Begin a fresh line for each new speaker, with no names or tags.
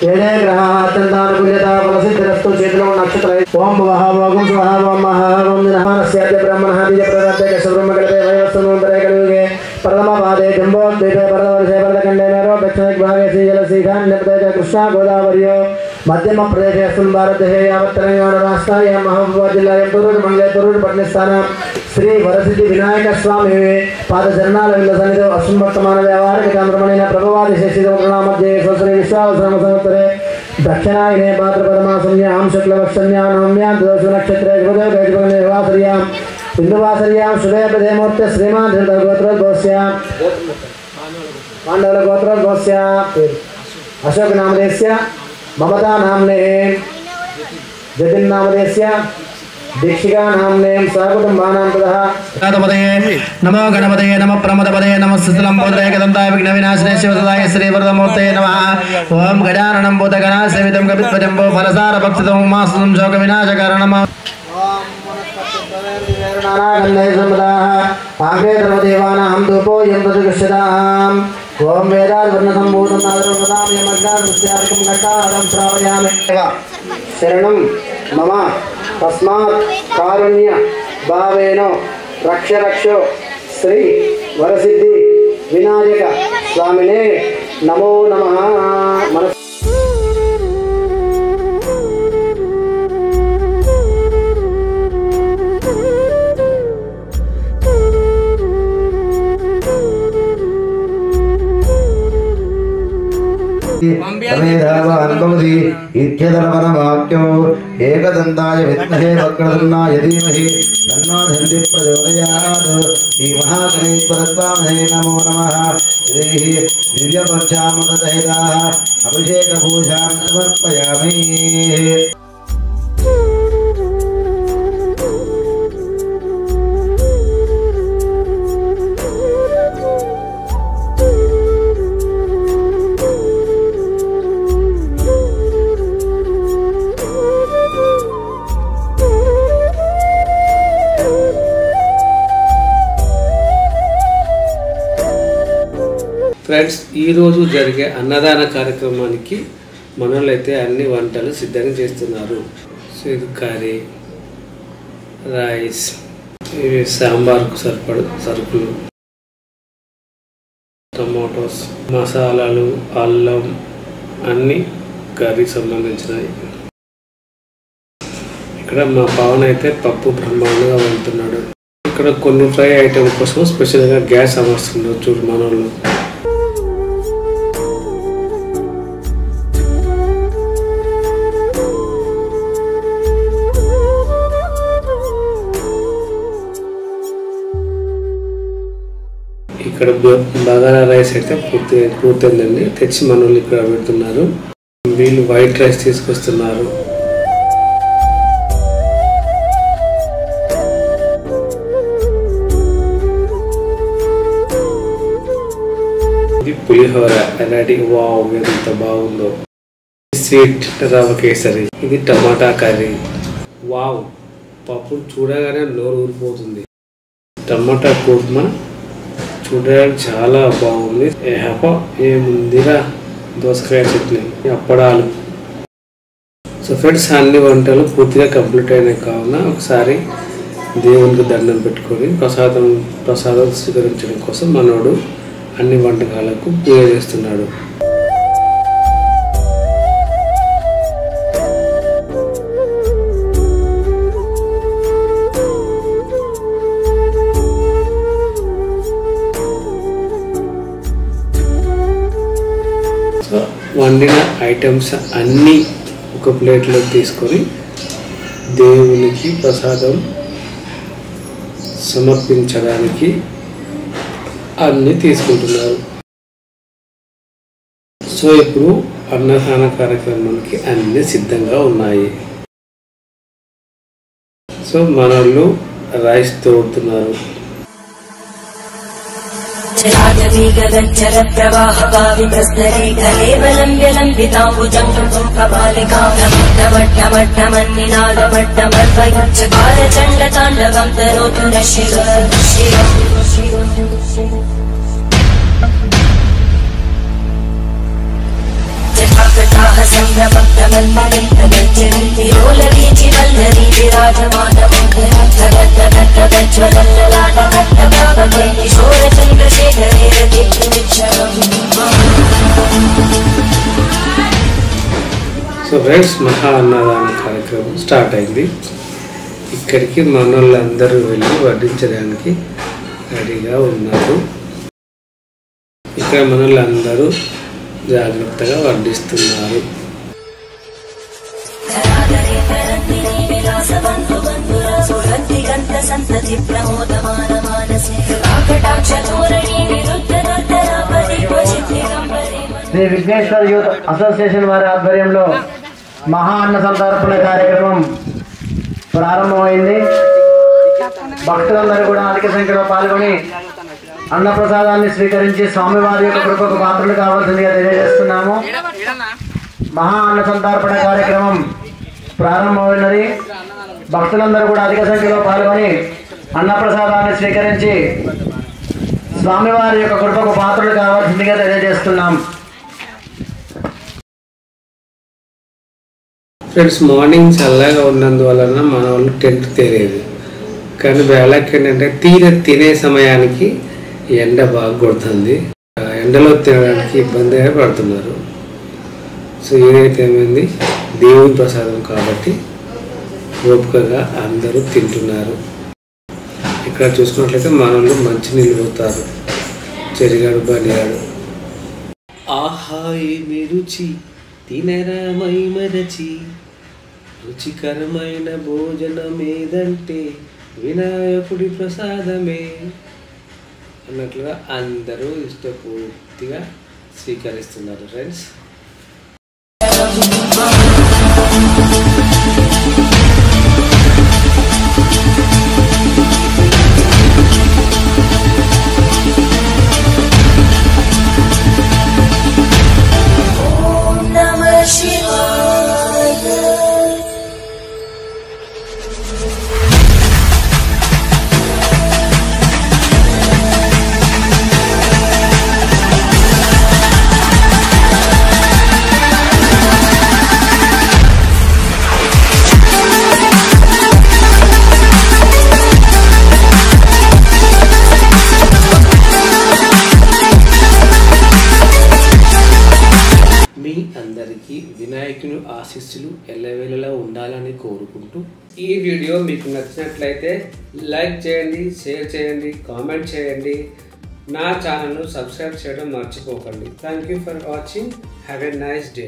ఏడే గ్రహ అత్యంతానుకూల్యత ఫలసిద్ధిరస్తు చేతిలో నక్షత్ర ఓం వహ స్వహ ఓం మహ ఓం నమస్యాద్య బ్రహ్మణః బీజ ప్రదాతే కశబ్రహ్మకల్పే వైవస్వమంతరే కలియుగే ప్రథమ పాదే జంబోద్వీపే పరదవర్షే పరదఖండే నరో దక్షిణ భాగే శ్రీజలశీఖాన్యప్రదేశ కృష్ణా గోదావరియో మధ్యమ ప్రదేశేస్మిన్ భారతదేశే యావత్ తెలంగాణ రాష్ట్రాయ మహబూబా జిల్లాయం తూరూరు మండలే తూరూరు పట్టణస్థానం శ్రీ వరసిద్ధి వినాయక స్వామి పాద చరణాల వింద సన్నిధో అశ్వంవర్తమాన వ్యవహారిక చంద్రమణిన ప్రభవాది శశిధోణ మధ్య స్వశ్రీ విశ్వావసరమ సంవత్సరే దక్షిణాయనే భాద్రపదమాసన్యాం శుక్లవక్షన్యాం నవమ్యాం దోషు నక్షత్రే నిర్వాసర్యాం హిందువాసర్యాం శుభేపదే మూర్తి శ్రీమాన్ గోత్రోద్భవస్య పాండవుల గోత్రోద్భవస్య అశోక నామదేశ్య మమతా నామ్నే జతిన్ నామదేశ్య दीक्षिका नामने सहकुटुंबानां ततः गणपतये नमो गणपतये नमः प्रमदपतये नमः सिद्धलं बोधये कदन्ताय विघ्नविनाशिने शिवसदाय श्रीवरदमूर्तये नमः ओम गजाननं भूतगणासेवितं कपित्वजम्बो फलसारभक्षितं उमासुतं शोकविनाशकारणम् ओम वनस्पतिर्नारायणं समदाः आगे धर्मदेवानां धूपोऽयं प्रतिगृह्यताम् ओम वेदार्वर्णसम्भूतं नादरवदां यमग्नादृश्यादिकं घटादं श्रावयामि शरणं मम तस्मात् कारुण्य भावेन रक्ष रक्षो श्री वरसिद्धि विनायक स्वामिने नमो नमः।
तमेधावान्भवति इत्यधर्मवाक्यो एकदन्ताय विद्महे वक्रतुण्डाय धीमहि तन्नो धन्ति प्रचोदयात् श्रीमहागणेश्वरस्वामिने नमो नमः। दिव्यपञ्चामृतसहिताः अभिषेकपूजां समर्पयामि।
ఫ్రెండ్స్ ఈరోజు జరిగే అన్నదాన కార్యక్రమానికి మనోళ్ళైతే అన్ని వంటలు సిద్ధంగా చేస్తున్నారు. సో ఇది కర్రీ, రైస్, ఇవి సాంబార్కు సరిపడు సరుకులు, టమాటోస్, మసాలాలు, అల్లం, అన్నీ కర్రీకి సంబంధించినవి. ఇక్కడ మా పవన్ అయితే పప్పు బ్రహ్మాండంగా వండుతున్నాడు. ఇక్కడ కొన్ని ఫ్రై ఐటమ్ కోసం స్పెషల్గా గ్యాస్ అమర్స్తున్నారు చూడు మనోళ్ళు. ఇక్కడ బగారా రైస్ అయితే పూర్తయిందండి. తెచ్చి మనోళ్ళు ఇక్కడ పెడుతున్నారు. వీళ్ళు వైట్ రైస్ తీసుకొస్తున్నారు. ఇది పులిహోర అలాంటి వావ్ ఎంత బాగుందో. స్వీట్ రవ కేసరి, ఇది టమాటా కర్రీ. వావ్, పప్పు చూడగానే నోరు ఊరిపోతుంది. టమాటా కుర్మా చూడడానికి చాలా బాగుంది. ఏముందిరా, దోసకాయ చట్నీ, అప్పడాలు. సో ఫ్రెండ్స్, అన్ని వంటలు పూర్తిగా కంప్లీట్ అయినాయి కావున ఒకసారి దేవునికి దండం పెట్టుకొని ప్రసాదం స్వీకరించడం కోసం మనోడు అన్ని వంటకాలకు పూజ చేస్తున్నాడు. సో వండిన ఐటమ్స్ అన్నీ ఒక ప్లేట్లో తీసుకొని దేవునికి ప్రసాదం సమర్పించడానికి అన్నీ తీసుకుంటున్నారు. సో ఇప్పుడు అన్నదాన కార్యక్రమానికి అన్నీ సిద్ధంగా ఉన్నాయి. సో మనోళ్ళు రైస్ తోడుతున్నారు.
राजवीगगज्जल प्रवाह पावितस्तरे कलेवलं व्यलम्बिताम्बुजं कपालिकामट्टमट्टमट्टमन्निनादमट्टमर्पयुच्चकारचण्डताण्डवं तनोतु न शिव जटाकटाः सम्भ्रमक्तमन्मलिन्तगज्जरितिरोलवीचि वल्लरी विराजमानमोघरज्ज्वलल्ललाटकट्टभावके किशोरचन्द्रशेखरे रतिक्षणम्
సో ఫ్రెండ్స్ మహా అన్నదాన కార్యక్రమం స్టార్ట్ అయింది. ఇక్కడికి మనోళ్ళందరూ వెళ్ళి వడ్డించడానికి రెడీగా ఉన్నారు. ఇక్కడ మనోళ్ళందరూ జాగ్రత్తగా వడ్డిస్తున్నారు.
శ్రీ విఘ్నేశ్వర యూత్ అసోసియేషన్ వారి ఆధ్వర్యంలో మహా అన్న సంతర్పణ కార్యక్రమం ప్రారంభమైంది. భక్తులందరూ కూడా అధిక సంఖ్యలో పాల్గొని అన్నప్రసాదాన్ని స్వీకరించి స్వామివారి యొక్క కృపకు పాత్రలు కావాల్సిందిగా తెలియజేస్తున్నాము. మహా అన్న సంతర్పణ కార్యక్రమం ప్రారంభమైనది. భక్తులందరూ కూడా అధిక సంఖ్యలో పాల్గొని అన్నప్రసాదాన్ని స్వీకరించి స్వామివారి యొక్క కృపకు పాత్రలు కావాల్సిందిగా తెలియజేస్తున్నాం.
ఫ్రెండ్స్ మార్నింగ్ చల్లగా ఉన్నందువలన మన వాళ్ళు టెంట్ తేలేదు. కానీ బ్యాలక్ ఏంటంటే తినే సమయానికి ఎండ బాగా కొడుతుంది. ఎండలో తినడానికి ఇబ్బందిగా పడుతున్నారు. సో ఏదైతే ఏమైంది దేవుని ప్రసాదం కాబట్టి ఓపికగా అందరూ తింటున్నారు. ఇక్కడ చూసుకున్నట్లయితే మన వాళ్ళు మంచినీళ్ళు పోతారు. చెరిగాడు బలిగాడు. ఆహా ఏమి రుచి తినరామై మరచి రుచికరమైన భోజనం ఏదంటే వినాయకుడి ప్రసాదమే అన్నట్లుగా అందరూ ఇష్టపూర్తిగా స్వీకరిస్తున్నారు ఫ్రెండ్స్. అందరికీ వినాయకుని ఆశీస్సులు ఎల్లవేళలా ఉండాలని కోరుకుంటూ ఈ వీడియో మీకు నచ్చినట్లయితే లైక్ చేయండి, షేర్ చేయండి, కామెంట్ చేయండి. నా ఛానల్ను సబ్స్క్రైబ్ చేయడం మర్చిపోకండి. Thank you for watching. Have a nice day.